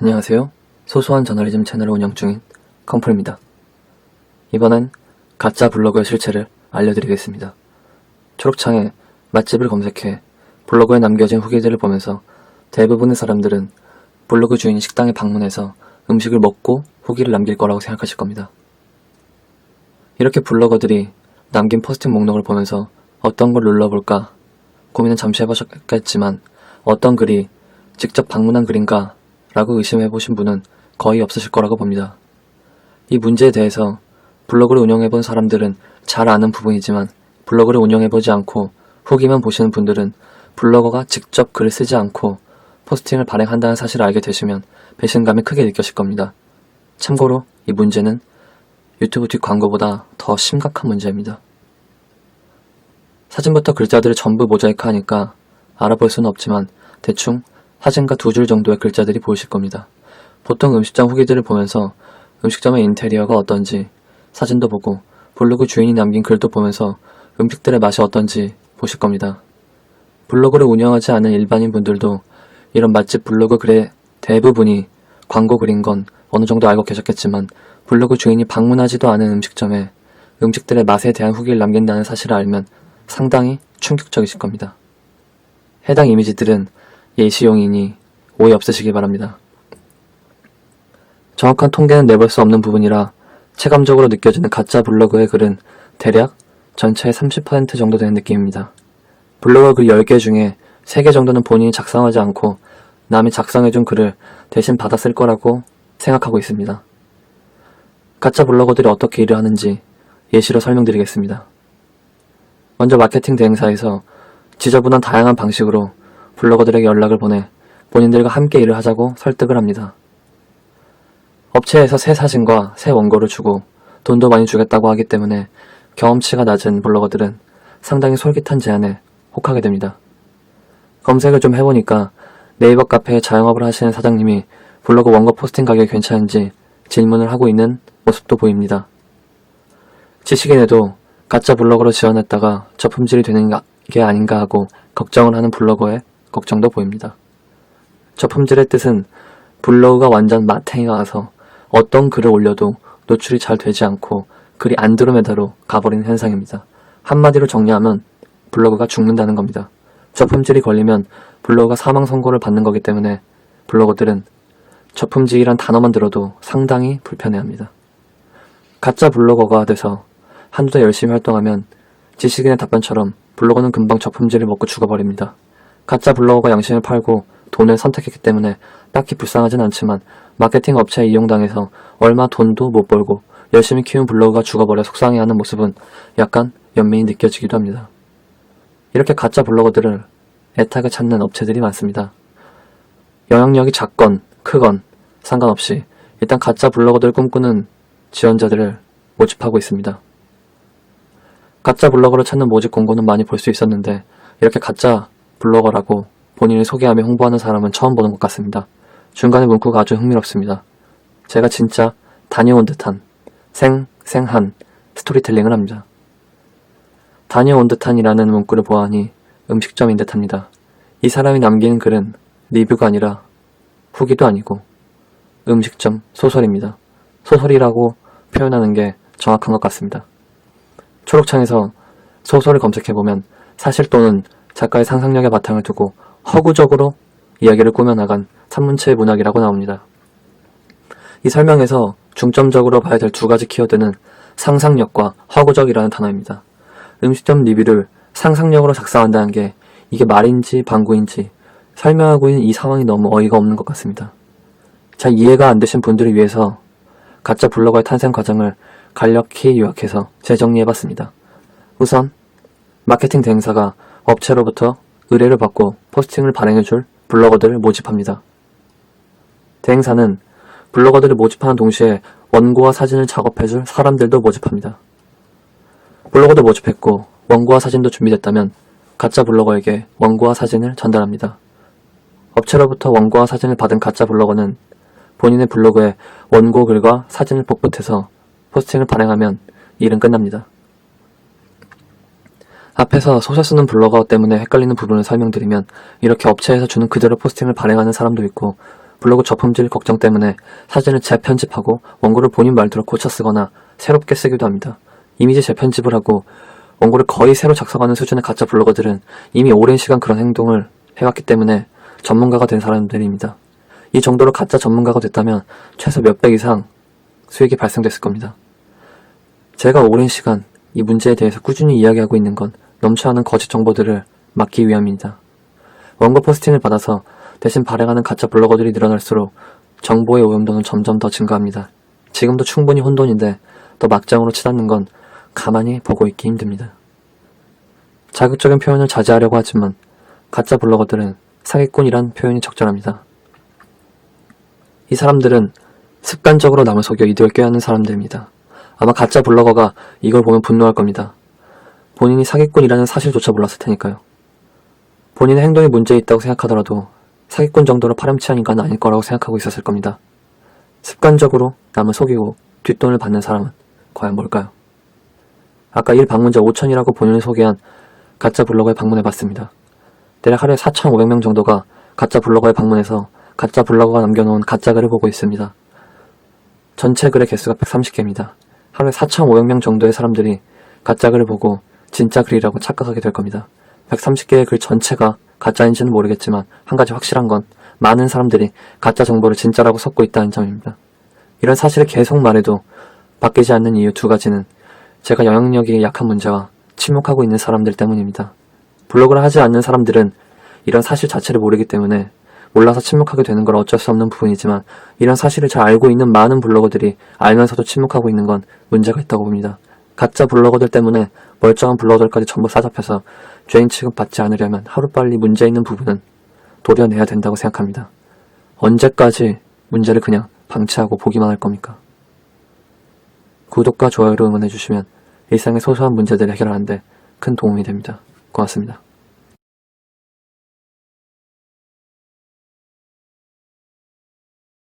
안녕하세요. 소소한 저널리즘 채널을 운영 중인 컴플입니다. 이번엔 가짜 블로그의 실체를 알려드리겠습니다. 초록창에 맛집을 검색해 블로그에 남겨진 후기들을 보면서 대부분의 사람들은 블로그 주인이 식당에 방문해서 음식을 먹고 후기를 남길 거라고 생각하실 겁니다. 이렇게 블로거들이 남긴 포스팅 목록을 보면서 어떤 걸 눌러볼까 고민은 잠시 해보셨겠지만 어떤 글이 직접 방문한 글인가 라고 의심해보신 분은 거의 없으실 거라고 봅니다. 이 문제에 대해서 블로그를 운영해본 사람들은 잘 아는 부분이지만 블로그를 운영해보지 않고 후기만 보시는 분들은 블로거가 직접 글을 쓰지 않고 포스팅을 발행한다는 사실을 알게 되시면 배신감이 크게 느껴질 겁니다. 참고로 이 문제는 유튜브 뒷 광고보다 더 심각한 문제입니다. 사진부터 글자들을 전부 모자이크하니까 알아볼 수는 없지만 대충 사진과 2줄 정도의 글자들이 보이실 겁니다. 보통 음식점 후기들을 보면서 음식점의 인테리어가 어떤지 사진도 보고 블로그 주인이 남긴 글도 보면서 음식들의 맛이 어떤지 보실 겁니다. 블로그를 운영하지 않은 일반인 분들도 이런 맛집 블로그 글의 대부분이 광고 글인 건 어느 정도 알고 계셨겠지만 블로그 주인이 방문하지도 않은 음식점에 음식들의 맛에 대한 후기를 남긴다는 사실을 알면 상당히 충격적이실 겁니다. 해당 이미지들은 예시용이니 오해 없으시기 바랍니다. 정확한 통계는 내볼 수 없는 부분이라 체감적으로 느껴지는 가짜 블로그의 글은 대략 전체의 30% 정도 되는 느낌입니다. 블로그 글 10개 중에 3개 정도는 본인이 작성하지 않고 남이 작성해준 글을 대신 받아 쓸 거라고 생각하고 있습니다. 가짜 블로거들이 어떻게 일을 하는지 예시로 설명드리겠습니다. 먼저 마케팅 대행사에서 지저분한 다양한 방식으로 블로거들에게 연락을 보내 본인들과 함께 일을 하자고 설득을 합니다. 업체에서 새 사진과 새 원고를 주고 돈도 많이 주겠다고 하기 때문에 경험치가 낮은 블로거들은 상당히 솔깃한 제안에 혹하게 됩니다. 검색을 좀 해보니까 네이버 카페에 자영업을 하시는 사장님이 블로그 원고 포스팅 가격이 괜찮은지 질문을 하고 있는 모습도 보입니다. 지식인에도 가짜 블로그로 지원했다가 저품질이 되는 게 아닌가 하고 걱정을 하는 블로거의 걱정도 보입니다. 저품질의 뜻은 블로그가 완전 마탱이가 가서 어떤 글을 올려도 노출이 잘 되지 않고 글이 안드로메다로 가버리는 현상입니다. 한마디로 정리하면 블로그가 죽는다는 겁니다. 저품질이 걸리면 블로그가 사망 선고를 받는 거기 때문에 블로거들은 저품질이란 단어만 들어도 상당히 불편해합니다. 가짜 블로거가 돼서 한두 달 열심히 활동하면 지식인의 답변처럼 블로거는 금방 저품질을 먹고 죽어버립니다. 가짜 블로거가 양심을 팔고 돈을 선택했기 때문에 딱히 불쌍하진 않지만 마케팅 업체에 이용당해서 얼마 돈도 못 벌고 열심히 키운 블로그가 죽어버려 속상해하는 모습은 약간 연민이 느껴지기도 합니다. 이렇게 가짜 블로거들을 애타게 찾는 업체들이 많습니다. 영향력이 작건 크건 상관없이 일단 가짜 블로거들을 꿈꾸는 지원자들을 모집하고 있습니다. 가짜 블로거를 찾는 모집 공고는 많이 볼 수 있었는데 이렇게 가짜 블로거라고 본인을 소개하며 홍보하는 사람은 처음 보는 것 같습니다. 중간에 문구가 아주 흥미롭습니다. 제가 진짜 다녀온 듯한 생생한 스토리텔링을 합니다. 다녀온 듯한이라는 문구를 보아하니 음식점인 듯합니다. 이 사람이 남기는 글은 리뷰가 아니라 후기도 아니고 음식점 소설입니다. 소설이라고 표현하는 게 정확한 것 같습니다. 초록창에서 소설을 검색해보면 사실 또는 작가의 상상력의 바탕을 두고 허구적으로 이야기를 꾸며나간 산문체의 문학이라고 나옵니다. 이 설명에서 중점적으로 봐야 될 2가지 키워드는 상상력과 허구적이라는 단어입니다. 음식점 리뷰를 상상력으로 작성한다는 게 이게 말인지 방구인지 설명하고 있는 이 상황이 너무 어이가 없는 것 같습니다. 잘 이해가 안 되신 분들을 위해서 가짜 블로거의 탄생 과정을 간략히 요약해서 재정리해봤습니다. 우선 마케팅 대행사가 업체로부터 의뢰를 받고 포스팅을 발행해줄 블로거들을 모집합니다. 대행사는 블로거들을 모집하는 동시에 원고와 사진을 작업해줄 사람들도 모집합니다. 블로거도 모집했고 원고와 사진도 준비됐다면 가짜 블로거에게 원고와 사진을 전달합니다. 업체로부터 원고와 사진을 받은 가짜 블로거는 본인의 블로그에 원고 글과 사진을 복붙해서 포스팅을 발행하면 일은 끝납니다. 앞에서 소설 쓰는 블로거 때문에 헷갈리는 부분을 설명드리면 이렇게 업체에서 주는 그대로 포스팅을 발행하는 사람도 있고 블로그 저품질 걱정 때문에 사진을 재편집하고 원고를 본인 말대로 고쳐 쓰거나 새롭게 쓰기도 합니다. 이미지 재편집을 하고 원고를 거의 새로 작성하는 수준의 가짜 블로거들은 이미 오랜 시간 그런 행동을 해왔기 때문에 전문가가 된 사람들입니다. 이 정도로 가짜 전문가가 됐다면 최소 몇백 이상 수익이 발생됐을 겁니다. 제가 오랜 시간 이 문제에 대해서 꾸준히 이야기하고 있는 건 넘쳐나는 거짓 정보들을 막기 위함입니다. 원고 포스팅을 받아서 대신 발행하는 가짜 블로거들이 늘어날수록 정보의 오염도는 점점 더 증가합니다. 지금도 충분히 혼돈인데 더 막장으로 치닫는 건 가만히 보고 있기 힘듭니다. 자극적인 표현을 자제하려고 하지만 가짜 블로거들은 사기꾼이란 표현이 적절합니다. 이 사람들은 습관적으로 남을 속여 이득을 꾀하는 사람들입니다. 아마 가짜 블로거가 이걸 보면 분노할 겁니다. 본인이 사기꾼이라는 사실조차 몰랐을 테니까요. 본인의 행동에 문제 있다고 생각하더라도 사기꾼 정도로 파렴치한 인간은 아닐 거라고 생각하고 있었을 겁니다. 습관적으로 남을 속이고 뒷돈을 받는 사람은 과연 뭘까요? 아까 1방문자 5천이라고 본인을 소개한 가짜 블로거에 방문해봤습니다. 대략 하루에 4,500명 정도가 가짜 블로거에 방문해서 가짜 블로거가 남겨놓은 가짜 글을 보고 있습니다. 전체 글의 개수가 130개입니다. 하루에 4,500명 정도의 사람들이 가짜 글을 보고 진짜 글이라고 착각하게 될 겁니다. 130개의 글 전체가 가짜인지는 모르겠지만 한 가지 확실한 건 많은 사람들이 가짜 정보를 진짜라고 섞고 있다는 점입니다. 이런 사실을 계속 말해도 바뀌지 않는 이유 두 가지는 제가 영향력이 약한 문제와 침묵하고 있는 사람들 때문입니다. 블로그를 하지 않는 사람들은 이런 사실 자체를 모르기 때문에 몰라서 침묵하게 되는 건 어쩔 수 없는 부분이지만 이런 사실을 잘 알고 있는 많은 블로거들이 알면서도 침묵하고 있는 건 문제가 있다고 봅니다. 가짜 블로거들 때문에 멀쩡한 블로거들까지 전부 싸잡혀서 죄인 취급받지 않으려면 하루빨리 문제 있는 부분은 도려내야 된다고 생각합니다. 언제까지 문제를 그냥 방치하고 보기만 할 겁니까? 구독과 좋아요로 응원해주시면 일상의 소소한 문제들을 해결하는 데 큰 도움이 됩니다. 고맙습니다.